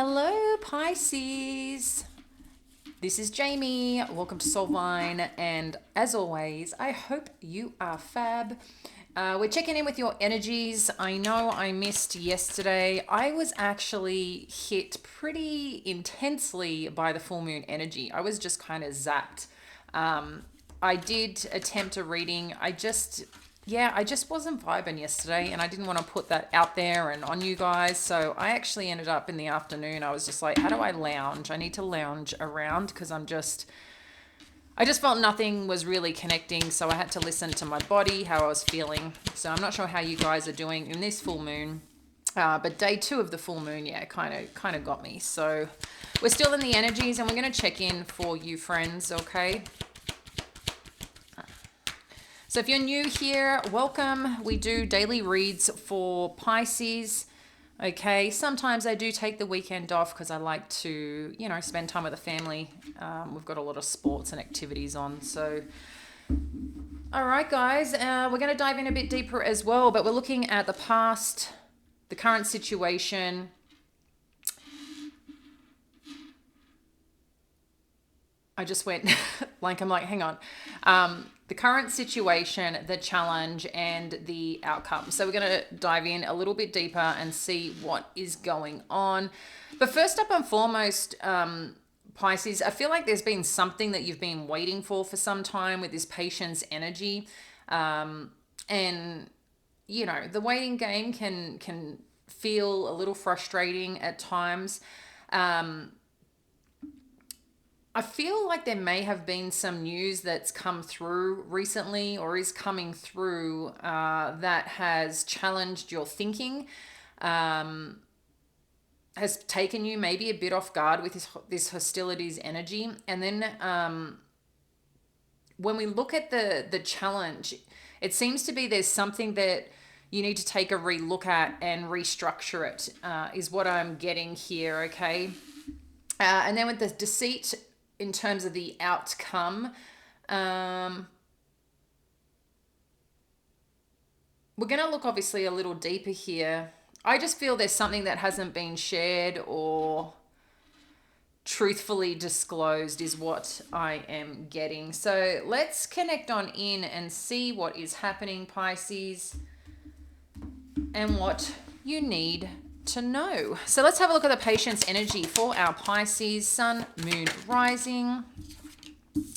Hello, Pisces. This is Jamie. Welcome to Soulvine. And as always, I hope you are fab. We're checking in with your energies. I know I missed yesterday. I was actually hit pretty intensely by the full moon energy. I was just kind of zapped. I did attempt a reading. I just wasn't vibing yesterday, and I didn't want to put that out there and on you guys. So I actually ended up in the afternoon. I was just like, how do I lounge? I need to lounge around because I just felt nothing was really connecting. So I had to listen to my body, how I was feeling. So I'm not sure how you guys are doing in this full moon. But day 2 of the full moon, yeah, kind of got me. So we're still in the energies, and we're going to check in for you friends, okay? So if you're new here, welcome. We do daily reads for Pisces. Okay, sometimes I do take the weekend off because I like to, spend time with the family. We've got a lot of sports and activities on. So, all right, guys, we're going to dive in a bit deeper as well, but we're looking at the past, the current situation. I just went I'm like, hang on. The current situation, the challenge, and the outcome. So we're going to dive in a little bit deeper and see what is going on. But first up and foremost, Pisces, I feel like there's been something that you've been waiting for some time with this patience energy. And, the waiting game can feel a little frustrating at times. I feel like there may have been some news that's come through recently or is coming through that has challenged your thinking, has taken you maybe a bit off guard with this hostilities energy. And then when we look at the challenge, it seems to be there's something that you need to take a re-look at and restructure it, is what I'm getting here, okay? And then with the deceit, in terms of the outcome, we're going to look obviously a little deeper here. I just feel there's something that hasn't been shared or truthfully disclosed is what I am getting. So let's connect on in and see what is happening, Pisces, and what you need to know. So let's have a look at the patience energy for our Pisces, sun, moon, rising.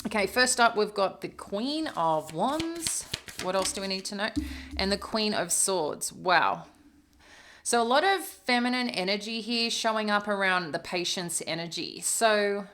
Okay, first up, we've got the Queen of Wands. What else do we need to know? And the Queen of Swords. Wow. So a lot of feminine energy here showing up around the patience energy. So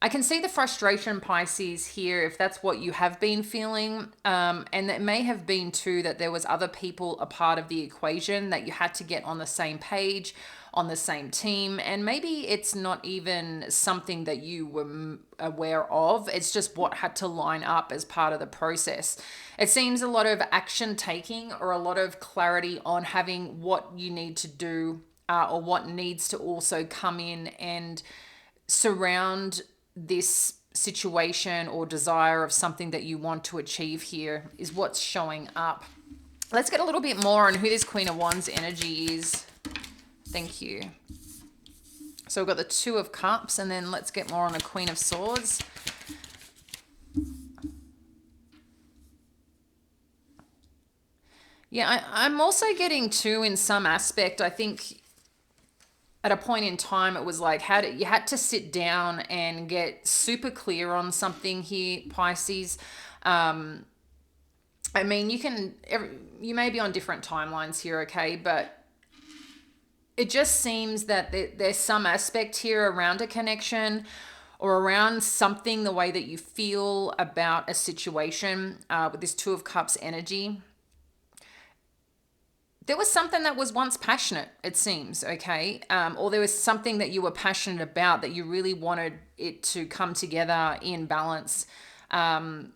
I can see the frustration, Pisces, here, if that's what you have been feeling. And it may have been, too, that there was other people a part of the equation that you had to get on the same page, on the same team. And maybe it's not even something that you were aware of. It's just what had to line up as part of the process. It seems a lot of action taking or a lot of clarity on having what you need to do or what needs to also come in and surround this situation or desire of something that you want to achieve here is what's showing up. Let's get a little bit more on who this Queen of Wands energy is. Thank you. So we've got the Two of Cups, and then let's get more on the Queen of Swords. Yeah, I'm also getting too, in some aspect, I think at a point in time, it was like you had to sit down and get super clear on something here, Pisces. I mean, you may be on different timelines here, okay, but it just seems that there's some aspect here around a connection or around something, the way that you feel about a situation with this Two of Cups energy. There was something that was once passionate, it seems, okay? Or there was something that you were passionate about that you really wanted it to come together in balance. But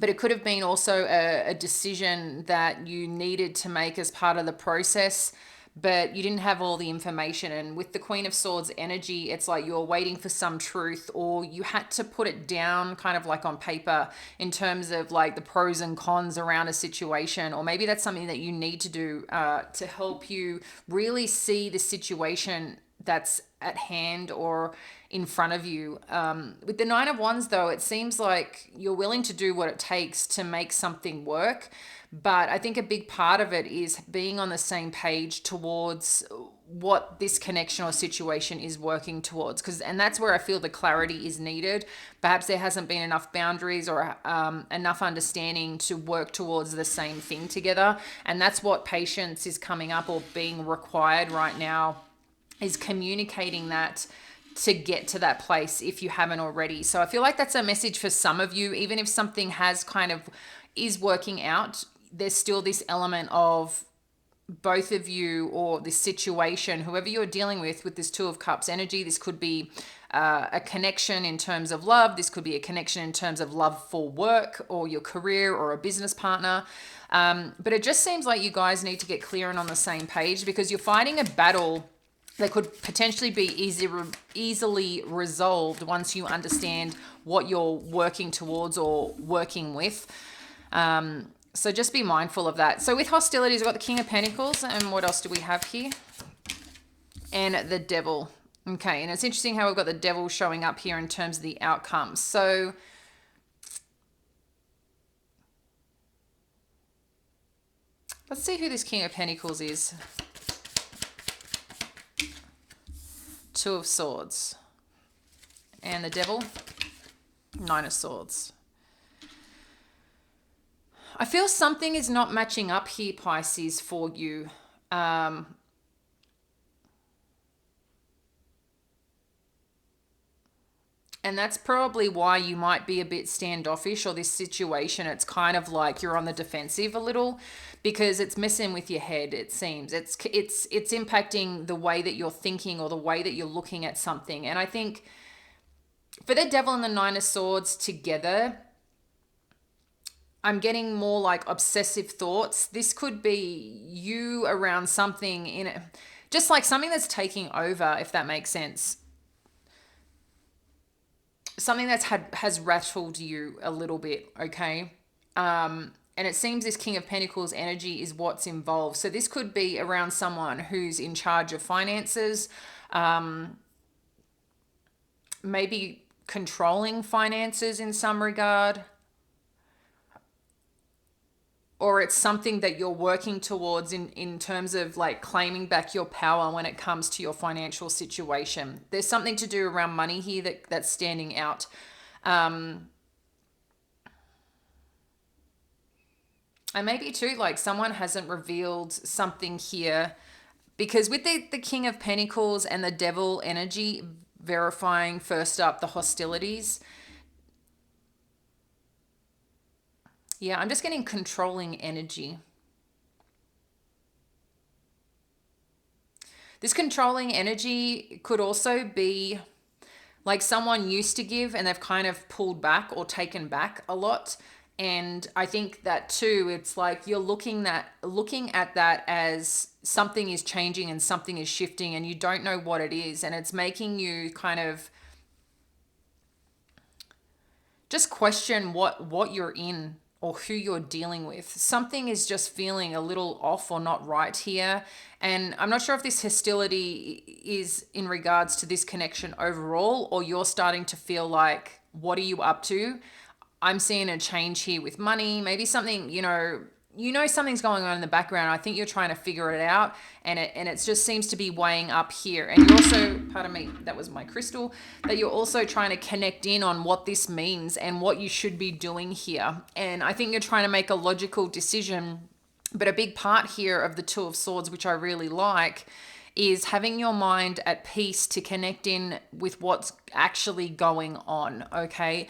it could have been also a decision that you needed to make as part of the process, but you didn't have all the information. And with the Queen of Swords energy, it's like you're waiting for some truth, or you had to put it down kind of like on paper in terms of like the pros and cons around a situation. Or maybe that's something that you need to do to help you really see the situation that's at hand or in front of you. With the Nine of Wands, though, it seems like you're willing to do what it takes to make something work. But I think a big part of it is being on the same page towards what this connection or situation is working towards, and that's where I feel the clarity is needed. Perhaps there hasn't been enough boundaries or enough understanding to work towards the same thing together, and that's what patience is coming up or being required right now, is communicating that to get to that place if you haven't already. So I feel like that's a message for some of you. Even if something has kind of is working out, there's still this element of both of you, or this situation, whoever you're dealing with this Two of Cups energy. This could be a connection in terms of love. This could be a connection in terms of love for work or your career or a business partner. But it just seems like you guys need to get clear and on the same page, because you're fighting a battle that could potentially be easily resolved once you understand what you're working towards or working with. So just be mindful of that. So with hostilities, we've got the King of Pentacles, and what else do we have here? And the Devil. Okay, and it's interesting how we've got the Devil showing up here in terms of the outcomes. So let's see who this King of Pentacles is. Two of Swords. And the Devil, Nine of Swords. I feel something is not matching up here, Pisces, for you. And that's probably why you might be a bit standoffish, or this situation, it's kind of like you're on the defensive a little, because it's messing with your head, it seems. It's impacting the way that you're thinking or the way that you're looking at something. And I think for the Devil and the Nine of Swords together, I'm getting more like obsessive thoughts. This could be you around something in it, just like something that's taking over, if that makes sense. Something that's has rattled you a little bit, okay? And it seems this King of Pentacles energy is what's involved. So this could be around someone who's in charge of finances, maybe controlling finances in some regard. Or it's something that you're working towards in terms of like claiming back your power when it comes to your financial situation. There's something to do around money here that's standing out. And maybe too, like someone hasn't revealed something here, because with the King of Pentacles and the Devil energy verifying first up the hostilities. Yeah, I'm just getting controlling energy. This controlling energy could also be like someone used to give and they've kind of pulled back or taken back a lot. And I think that too, it's like you're looking at that as something is changing and something is shifting and you don't know what it is. And it's making you kind of just question what you're in or who you're dealing with. Something is just feeling a little off or not right here. And I'm not sure if this hostility is in regards to this connection overall, or you're starting to feel like, what are you up to? I'm seeing a change here with money, maybe something, something's going on in the background. I think you're trying to figure it out, and it just seems to be weighing up here. And you're also, pardon me, that was my crystal, that you're also trying to connect in on what this means and what you should be doing here. And I think you're trying to make a logical decision, but a big part here of the Two of Swords, which I really like, is having your mind at peace to connect in with what's actually going on, okay?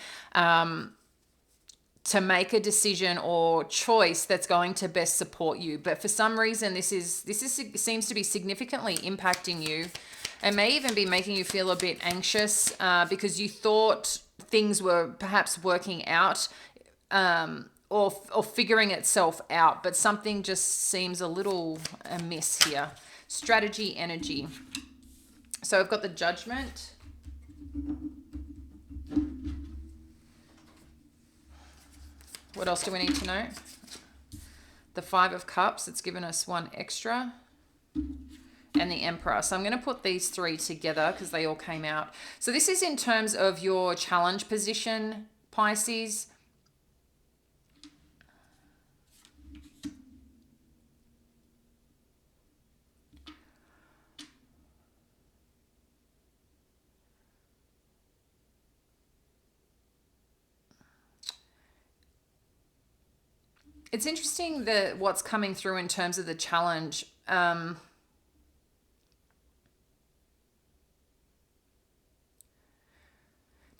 To make a decision or choice that's going to best support you. But for some reason, this seems to be significantly impacting you, and may even be making you feel a bit anxious because you thought things were perhaps working out or figuring itself out, but something just seems a little amiss here. Strategy energy. So I've got the Judgment. What else do we need to know? The Five of Cups, it's given us one extra. and the Emperor. So I'm going to put these three together because they all came out. So this is in terms of your challenge position, Pisces. It's interesting that what's coming through in terms of the challenge. There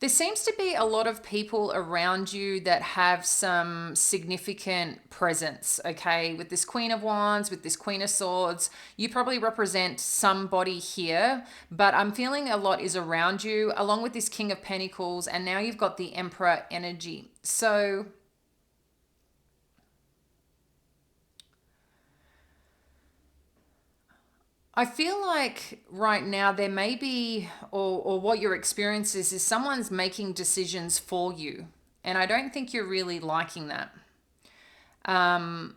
seems to be a lot of people around you that have some significant presence, okay? With this Queen of Wands, with this Queen of Swords, you probably represent somebody here, but I'm feeling a lot is around you, along with this King of Pentacles, and now you've got the Emperor energy. So I feel like right now there may be, or what your experience is someone's making decisions for you. And I don't think you're really liking that. Um,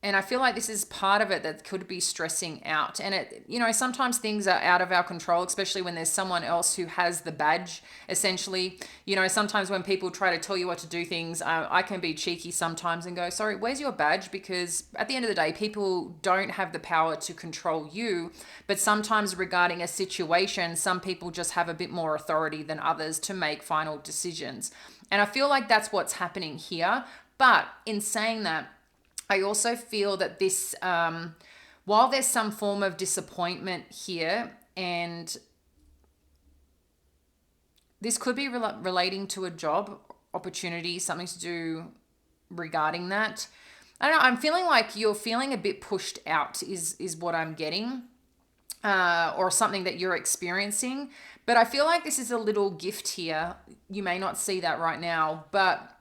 and I feel like this is part of it that could be stressing out. And sometimes things are out of our control, especially when there's someone else who has the badge, essentially. Sometimes when people try to tell you what to do things, I can be cheeky sometimes and go, sorry, where's your badge? Because at the end of the day, people don't have the power to control you. But sometimes regarding a situation, some people just have a bit more authority than others to make final decisions. And I feel like that's what's happening here. But in saying that, I also feel that this, while there's some form of disappointment here, and this could be relating to a job opportunity, something to do regarding that. I don't know. I'm feeling like you're feeling a bit pushed out is what I'm getting, or something that you're experiencing. But I feel like this is a little gift here. You may not see that right now, but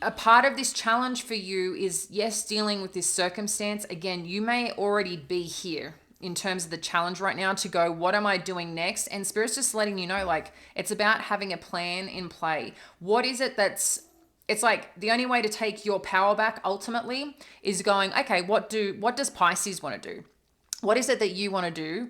a part of this challenge for you is, yes, dealing with this circumstance. Again, you may already be here in terms of the challenge right now to go, what am I doing next? And Spirit's just letting you know, like, it's about having a plan in play. What is it it's like the only way to take your power back ultimately is going, okay, what does Pisces want to do? What is it that you want to do?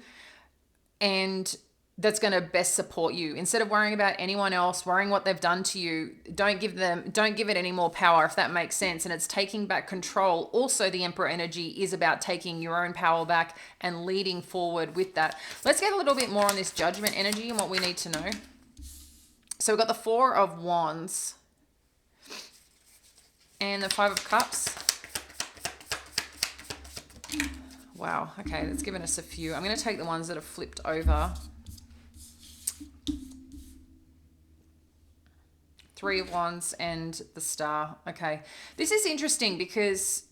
And that's going to best support you. Instead of worrying about anyone else, worrying what they've done to you, don't give it any more power, if that makes sense. And it's taking back control. Also, the Emperor energy is about taking your own power back and leading forward with that. Let's get a little bit more on this Judgment energy and what we need to know. So we've got the Four of Wands and the Five of Cups. Wow. Okay, that's given us a few. I'm going to take the ones that are flipped over. Three of Wands and the Star. Okay. This is interesting because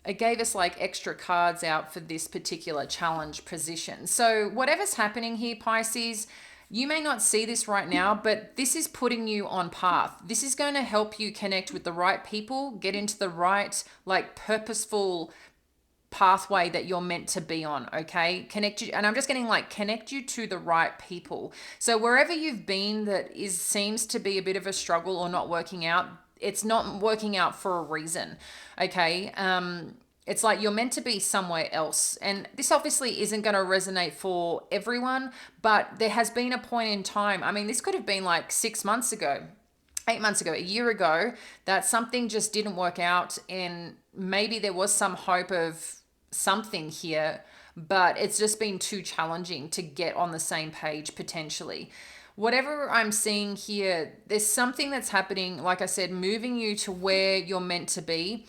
it gave us like extra cards out for this particular challenge position. So whatever's happening here, Pisces, you may not see this right now, but this is putting you on path. This is going to help you connect with the right people, get into the right, like, purposeful pathway that you're meant to be on. Okay, connect you, and I'm just getting like connect you to the right people. So wherever you've been that seems to be a bit of a struggle or not working out, it's not working out for a reason. Okay, it's like you're meant to be somewhere else, and this obviously isn't going to resonate for everyone, but there has been a point in time. I mean, this could have been like 6 months ago, 8 months ago, a year ago, that something just didn't work out, and maybe there was some hope of something here, but it's just been too challenging to get on the same page potentially. Whatever I'm seeing here, there's something that's happening, like I said, moving you to where you're meant to be.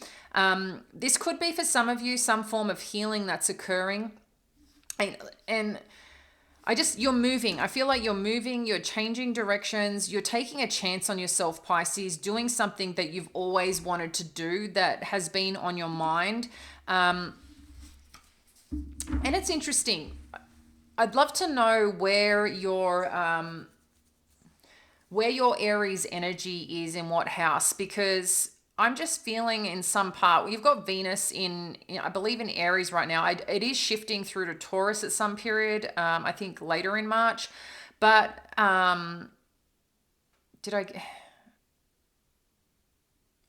This could be for some of you some form of healing that's occurring. And you're moving. I feel like you're moving, you're changing directions, you're taking a chance on yourself, Pisces, doing something that you've always wanted to do that has been on your mind. And it's interesting. I'd love to know where your Aries energy is in what house, because I'm just feeling in some part, you've got Venus in I believe in Aries right now. It is shifting through to Taurus at some period, I think later in March. But did I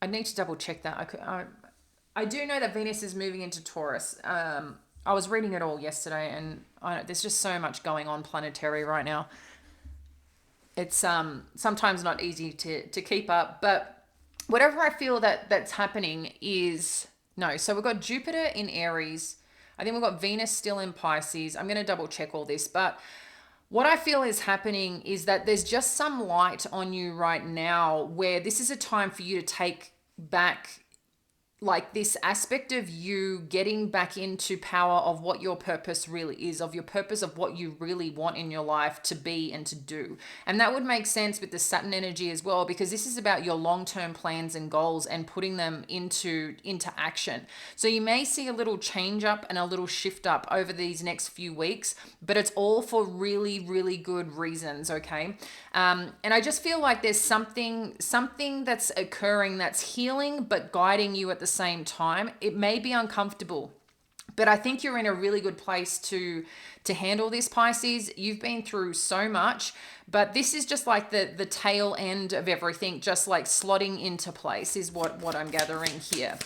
I need to double check that. I do know that Venus is moving into Taurus. I was reading it all yesterday, and there's just so much going on planetary right now. It's sometimes not easy to keep up, but whatever I feel that's happening is no. So we've got Jupiter in Aries. I think we've got Venus still in Pisces. I'm going to double check all this, but what I feel is happening is that there's just some light on you right now where this is a time for you to take back like this aspect of you getting back into power of what your purpose really is, of your purpose of what you really want in your life to be and to do. And that would make sense with the Saturn energy as well, because this is about your long-term plans and goals and putting them into action. So you may see a little change up and a little shift up over these next few weeks, but it's all for really, really good reasons, okay? And I just feel like there's something that's occurring that's healing but guiding you at the same time. It may be uncomfortable, but I think you're in a really good place to handle this, Pisces. You've been through so much, but this is just like the tail end of everything, just like slotting into place is what I'm gathering here.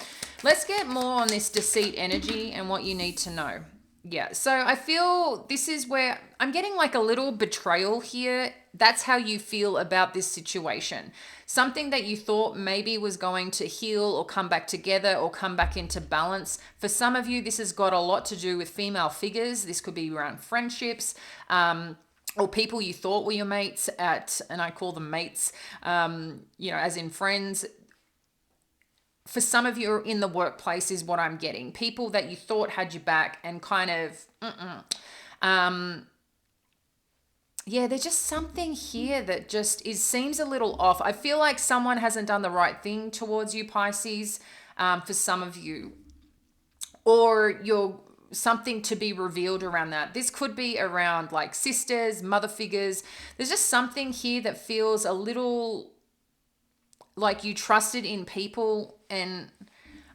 Let's get more on this deceit energy and what you need to know. Yeah, so I feel this is where I'm getting like a little betrayal here. That's how you feel about this situation. Something that you thought maybe was going to heal or come back together or come back into balance. For some of you, this has got a lot to do with female figures. This could be around friendships, or people you thought were your mates and I call them mates, as in friends. For some of you in the workplace is what I'm getting. People that you thought had your back and kind of, there's just something here that just seems a little off. I feel like someone hasn't done the right thing towards you, Pisces, for some of you. Or you're something to be revealed around that. This could be around like sisters, mother figures. There's just something here that feels a little like you trusted in people, and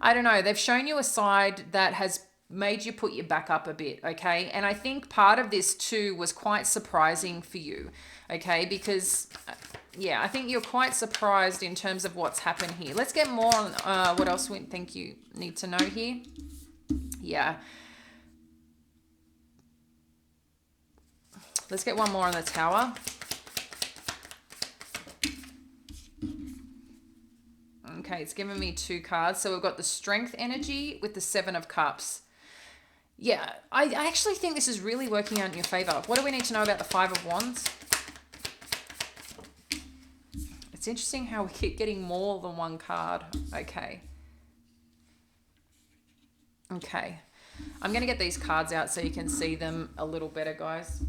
I don't know, they've shown you a side that has made you put your back up a bit, okay? And I think part of this too was quite surprising for you, okay? Because I think you're quite surprised in terms of what's happened here. Let's get more on what else we think you need to know here. Yeah. Let's get one more on the Tower. Okay, it's given me 2 cards. So we've got the Strength energy with the 7 of Cups. Yeah, I actually think this is really working out in your favor. What do we need to know about the 5 of Wands? It's interesting how we keep getting more than one card. Okay. Okay. I'm going to get these cards out so you can see them a little better, guys.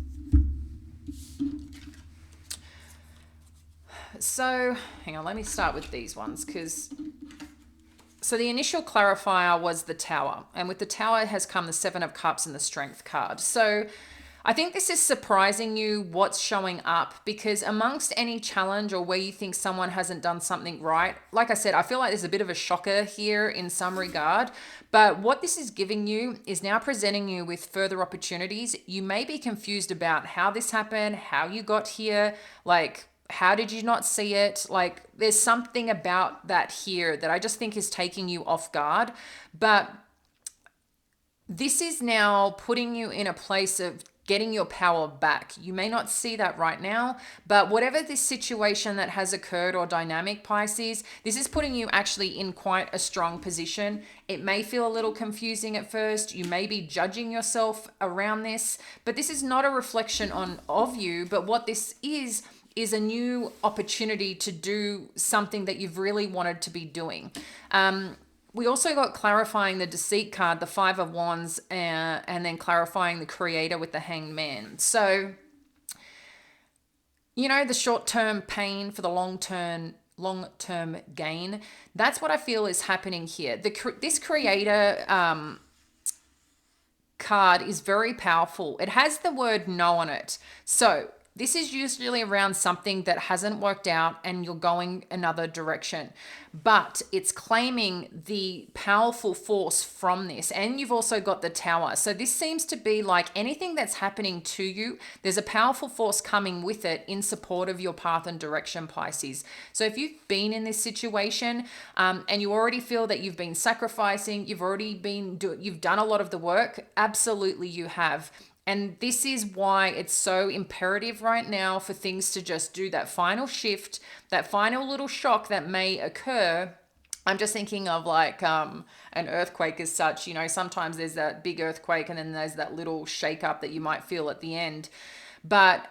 So, hang on, let me start with these ones so the initial clarifier was the Tower, and with the Tower has come the 7 of Cups and the Strength card. So I think this is surprising you what's showing up, because amongst any challenge or where you think someone hasn't done something right, like I said, I feel like there's a bit of a shocker here in some regard, but what this is giving you is now presenting you with further opportunities. You may be confused about how this happened, how you got here, like how did you not see it? Like there's something about that here that I just think is taking you off guard. But this is now putting you in a place of getting your power back. You may not see that right now, but whatever this situation that has occurred or dynamic, Pisces, this is putting you actually in quite a strong position. It may feel a little confusing at first. You may be judging yourself around this, but this is not a reflection of you, but what this is a new opportunity to do something that you've really wanted to be doing. We also got clarifying the Deceit card, the 5 of Wands, and then clarifying the Creator with the Hanged Man. So, the short-term pain for the long-term gain. That's what I feel is happening here. This Creator card is very powerful. It has the word no on it. So This is usually around something that hasn't worked out and you're going another direction. But it's claiming the powerful force from this. And you've also got the Tower. So this seems to be like anything that's happening to you, there's a powerful force coming with it in support of your path and direction, Pisces. So if you've been in this situation and you already feel that you've been sacrificing, you've done a lot of the work, absolutely you have. And this is why it's so imperative right now for things to just do that final shift, that final little shock that may occur. I'm just thinking of like an earthquake as such. You know, sometimes there's that big earthquake and then there's that little shake up that you might feel at the end. But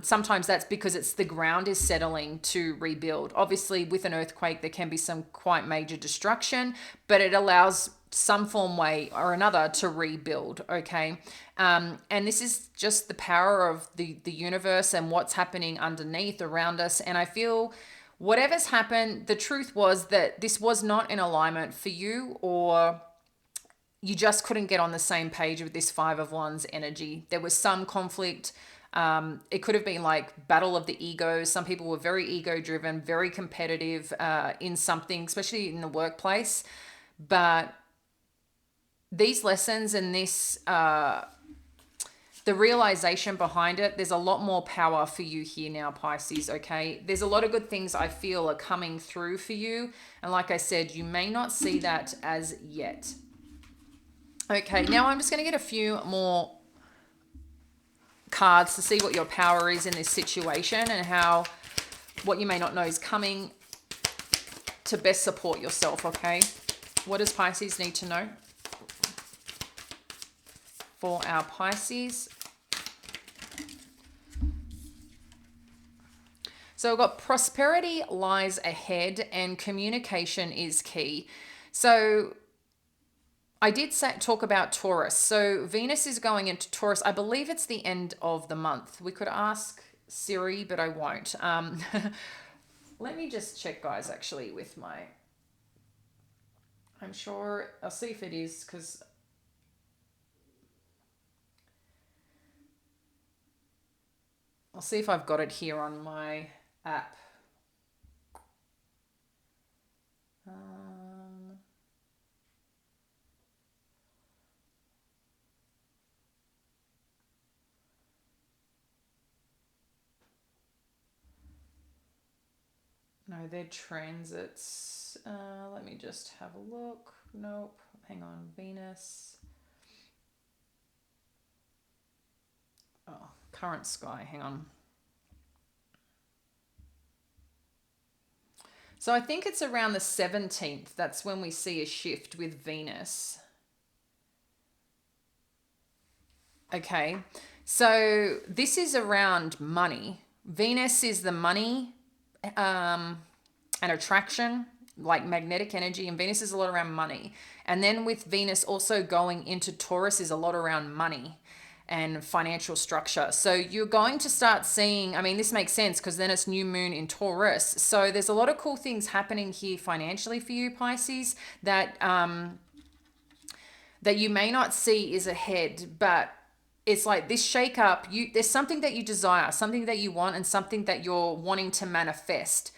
sometimes that's because it's the ground is settling to rebuild. Obviously, with an earthquake, there can be some quite major destruction, but it allows some form way or another to rebuild. Okay. And this is just the power of the universe and what's happening underneath around us. And I feel whatever's happened, the truth was that this was not in alignment for you, or you just couldn't get on the same page with this Five of Wands energy. There was some conflict. It could have been like battle of the egos. Some people were very ego driven, very competitive in something, especially in the workplace. But these lessons and this, the realization behind it, there's a lot more power for you here now, Pisces, okay? There's a lot of good things I feel are coming through for you. And like I said, you may not see that as yet. Okay, now I'm just going to get a few more cards to see what your power is in this situation and how what you may not know is coming to best support yourself, okay? What does Pisces need to know for our Pisces? So we've got prosperity lies ahead and communication is key. So I did talk about Taurus. So Venus is going into Taurus. I believe it's the end of the month. We could ask Siri, but I won't. Let me just check, guys, actually, with my... I'm sure... I'll see if it is, because... I'll see if I've got it here on my app. No, they're transits. Let me just have a look. Nope. Hang on. Venus. Oh, current sky. Hang on. So I think it's around the 17th. That's when we see a shift with Venus. Okay. So this is around money. Venus is the money and attraction, like magnetic energy, and Venus is a lot around money. And then with Venus also going into Taurus is a lot around money and financial structure. So you're going to start seeing, I mean, this makes sense because then it's new moon in Taurus. So there's a lot of cool things happening here financially for you, Pisces, that that you may not see is ahead, but it's like this shake up, there's something that you desire, something that you want, and something that you're wanting to manifest.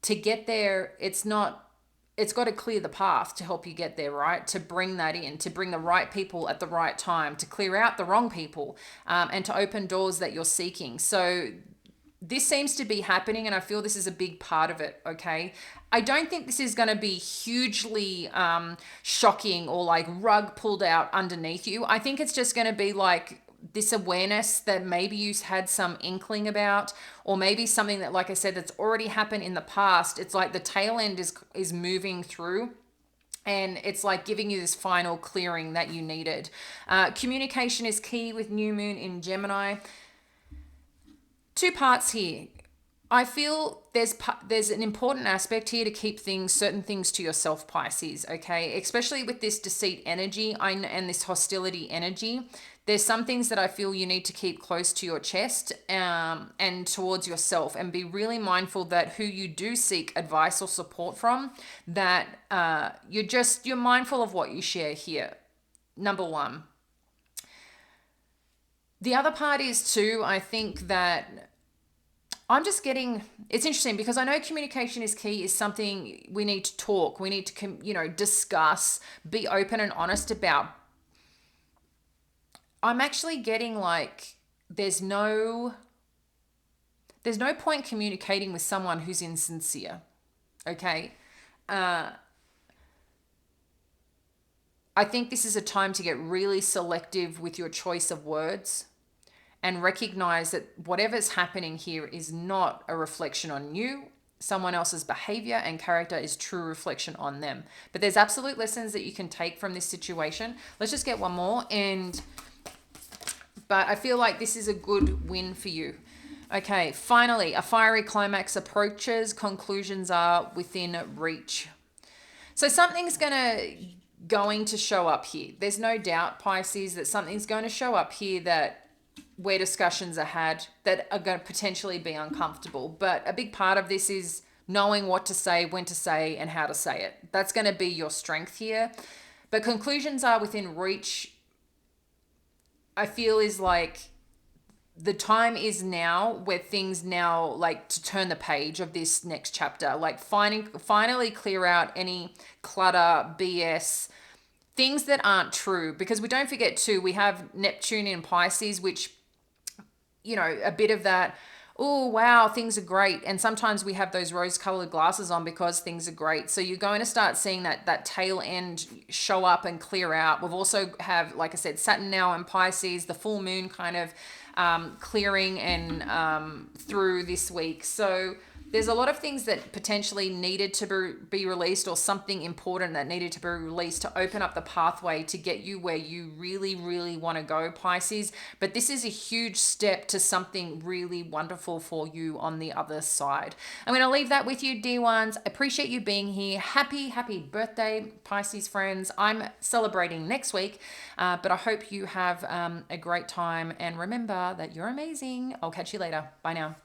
To get there, it's got to clear the path to help you get there, right? To bring that in, to bring the right people at the right time, to clear out the wrong people, and to open doors that you're seeking. So this seems to be happening, and I feel this is a big part of it, okay? I don't think this is going to be hugely shocking or like rug pulled out underneath you. I think it's just going to be like this awareness that maybe you had some inkling about, or maybe something that, like I said, that's already happened in the past. It's like the tail end is moving through, and it's like giving you this final clearing that you needed. Communication is key with new moon in Gemini. Two parts here. I feel there's an important aspect here to keep certain things to yourself, Pisces, okay? Especially with this deceit energy and this hostility energy. There's some things that I feel you need to keep close to your chest and towards yourself, and be really mindful that who you do seek advice or support from, that you're mindful of what you share here. Number one. The other part is too, I think that I'm just getting, it's interesting because I know communication is key, is something we need to talk, we need to, discuss, be open and honest about. I'm actually getting like, there's no, there's no point communicating with someone who's insincere. Okay. Uh, I think this is a time to get really selective with your choice of words and recognize that whatever's happening here is not a reflection on you. Someone else's behavior and character is true reflection on them. But there's absolute lessons that you can take from this situation. Let's just get one more. But I feel like this is a good win for you. Okay, finally, a fiery climax approaches. Conclusions are within reach. So something's going to show up here. There's no doubt, Pisces, that something's going to show up here that where discussions are had that are going to potentially be uncomfortable. But a big part of this is knowing what to say, when to say, and how to say it. That's going to be your strength here. But conclusions are within reach, I feel, is like the time is now where things now like to turn the page of this next chapter, like finally clear out any clutter, BS, things that aren't true. Because we don't forget too, we have Neptune in Pisces, which, a bit of that, oh wow, things are great. And sometimes we have those rose colored glasses on because things are great. So you're going to start seeing that tail end show up and clear out. We've also have, like I said, Saturn now in Pisces, the full moon kind of clearing and through this week. So there's a lot of things that potentially needed to be released, or something important that needed to be released to open up the pathway to get you where you really, really want to go, Pisces. But this is a huge step to something really wonderful for you on the other side. I'm going to leave that with you, dear ones. I appreciate you being here. Happy birthday, Pisces friends. I'm celebrating next week, but I hope you have a great time. And remember that you're amazing. I'll catch you later. Bye now.